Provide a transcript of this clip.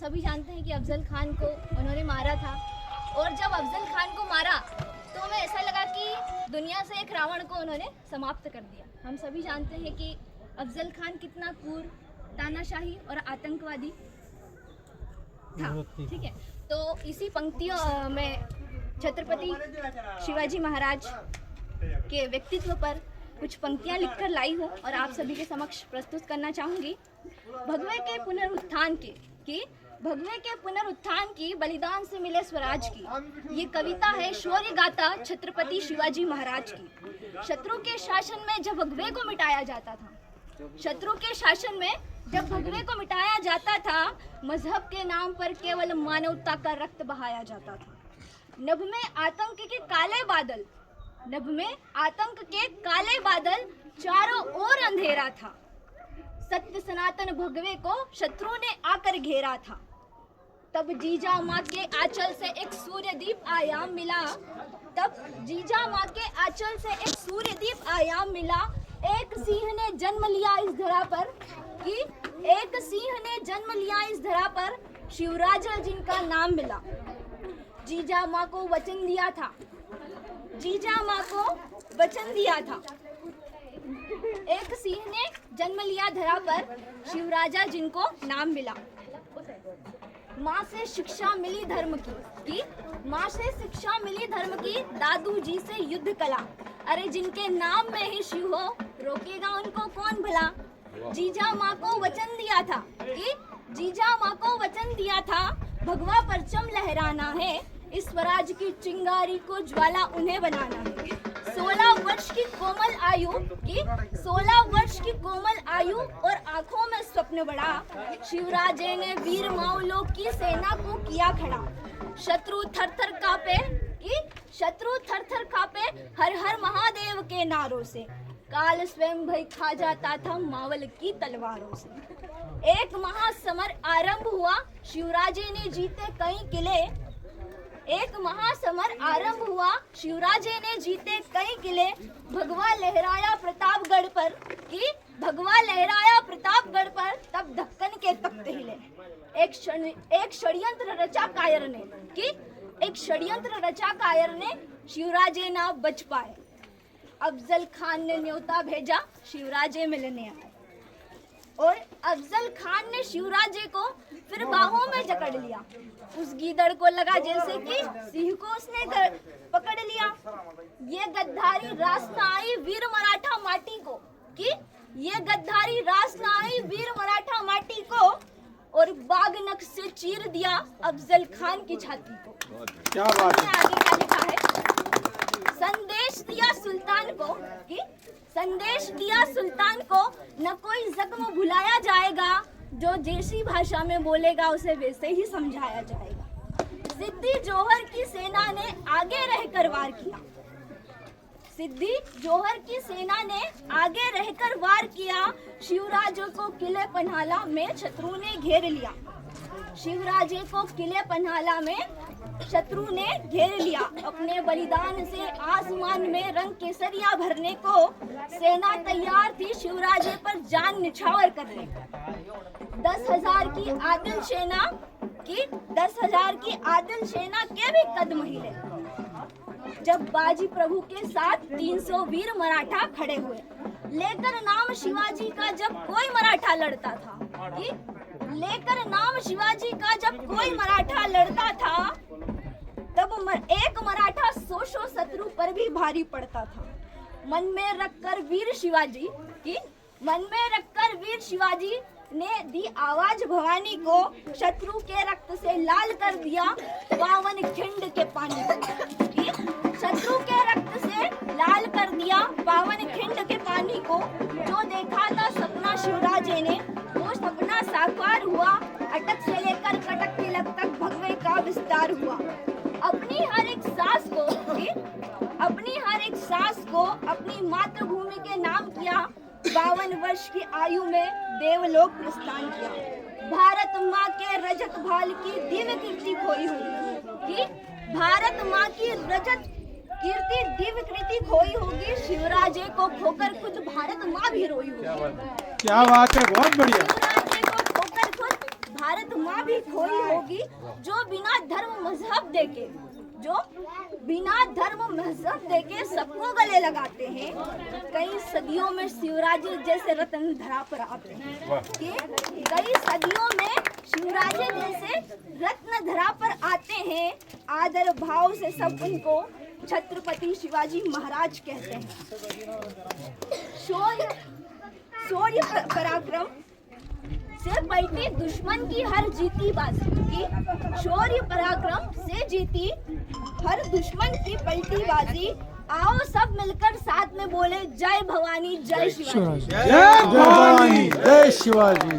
सभी जानते हैं कि अफजल खान को उन्होंने मारा था, और जब अफजल खान को मारा तो हमें ऐसा लगा कि दुनिया से एक रावण को उन्होंने समाप्त कर दिया। हम सभी जानते हैं कि अफजल खान कितना क्रूर, तानाशाही और आतंकवादी था। ठीक है, तो इसी पंक्तियों में छत्रपति शिवाजी महाराज के व्यक्तित्व पर कुछ पंक्तियां लिखकर लाई हूँ और आप सभी के समक्ष प्रस्तुत करना चाहूँगी। भगवे के पुनरुत्थान की बलिदान से मिले स्वराज की, ये कविता है शौर्य गाथा छत्रपति शिवाजी महाराज की। शत्रु के शासन में जब भगवे को मिटाया जाता था, मजहब के नाम पर केवल मानवता का रक्त बहाया जाता था। नभ में आतंक के काले बादल चारों ओर अंधेरा था। सत्य सनातन भगवे को शत्रु ने आकर घेरा था। तब जीजा माँ के आंचल से एक सूर्यदीप आयाम मिला। एक सिंह ने जन्म लिया इस धरा पर शिवराज जिनका नाम मिला। जीजा माँ को वचन दिया था। एक सिंह ने जन्म लिया धरा पर शिवराजा जिनको नाम मिला। माँ से शिक्षा मिली धर्म की दादू जी से युद्ध कला। अरे जिनके नाम में ही शिव हो, रोकेगा उनको कौन भला। जीजा माँ को वचन दिया था भगवा परचम लहराना है। इस स्वराज की चिंगारी को ज्वाला उन्हें बनाना है। 16 वर्ष की कोमल आयु और आंखों में स्वप्न बड़ा। शिवराजे ने वीर माओलों की सेना को किया खड़ा। शत्रु थर थर कांपे हर हर महादेव के नारों से। काल स्वयं भय खा जाता था मावल की तलवारों से। एक महासमर आरंभ हुआ, शिवराजे ने जीते कई किले। भगवा लहराया प्रतापगढ़ पर तब दक्कन के तख्त हिले। एक षड्यंत्र रचा कायर ने शिवराजे ना बच पाए। अफजल खान ने न्योता भेजा, शिवराजे मिलने आए। और अफजल खान ने शिवराजे को फिर बाहों में जकड़ लिया। उस गीदड़ को लगा जैसे कि सिंह को उसने पकड़ लिया। ये गद्दारी रास न आई वीर मराठा माटी को और बाग नख से चीर दिया अफजल खान की छाती को। क्या बात है। आगे क्या लिखा है? संदेश दिया सुल्तान को न कोई जख्म भुलाया जाएगा। जो जैसी भाषा में बोलेगा उसे वैसे ही समझाया जाएगा। सिद्दी जोहर की सेना ने आगे रहकर वार किया। शिवराजे को किले पन्हाला में शत्रु ने घेर लिया। अपने बलिदान से आसमान में रंग केसरिया भरने को सेना तैयार थी शिवराजे पर जान निछावर करने को। 10,000 की आदिल सेना के भी कदम हिले। जब बाजी प्रभु के साथ 300 वीर मराठा खड़े हुए। लेकर नाम शिवाजी का जब कोई मराठा लड़ता था तब एक मराठा 100 शत्रु पर भी भारी पड़ता था। मन में रखकर वीर शिवाजी ने दी आवाज भवानी को। शत्रु के रक्त से लाल कर दिया 52 खिंड के पानी को। जो देखा था सपना शिवराजे ने, वो सपना साकार हुआ। अटक से लेकर कटक तिलक तक भगवे का विस्तार हुआ। अपनी हर एक सांस को अपनी मातृभूमि के नाम किया। 52 वर्ष की आयु में देवलोक प्रस्थान किया। भारत माँ के रजत भाल की दिव्य कीर्ति खोई होगी। शिवराजे को खोकर खुद भारत माँ भी रोई होगी। क्या बात है, बहुत बढ़िया। शिवराजे को खोकर खुद भारत माँ भी खोई जो बिना धर्म मजहब देके सबको गले लगाते हैं। कई सदियों में शिवराज जैसे रत्न धरा पर आते हैं। कई सदियों में शिवराज जैसे रत्न धरा पर आते हैं। आदर भाव से सब उनको छत्रपति शिवाजी महाराज कहते हैं। शौर्य पराक्रम से पलटी दुश्मन की हर जीती बाजी की। शौर्य पराक्रम से जीती हर दुश्मन की पलटी बाजी। आओ सब मिलकर साथ में बोले जय भवानी जय शिवाजी। जय भवानी जय शिवाजी।